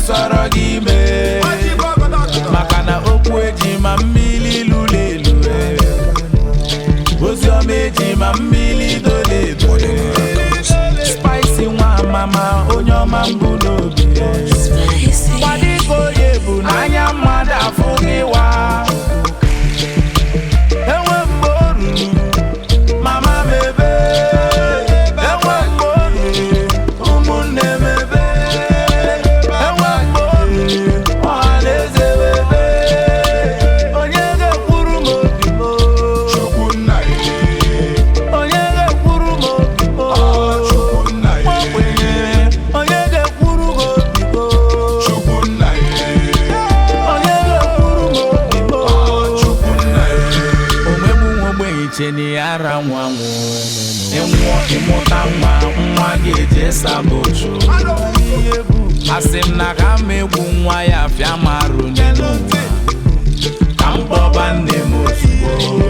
sọrọ gị mee maka na okwu ejima mmiri lụrụ elu ozi ọma ejima mmiri dole dole spicy nwa mama onye ọma mbụ n'obi kwadiko onye bụ n'anya mmadụ afụ gị wa enwe mgbe o ruru mama mebe enwe mgbe o ruru ụmụnne mebe enwe mgbe o ruru ọhaneze mebe onye ga-ekwuru m obi m Chukwunna onye ga-ekwuru m obi m Chukwunna ogbenye onye ga-ekwuru m obi m Chukwunna onye ga-ekwuru m obi m Chukwunna omegbu nwa ogbenye cheni ya ara nwa nwụ ịnwụọ ịmụta nwa ga-eje sabochu asị m na ka m egwu nwa ya fịa marụ n'elu ka m kpọba nne m ozugbo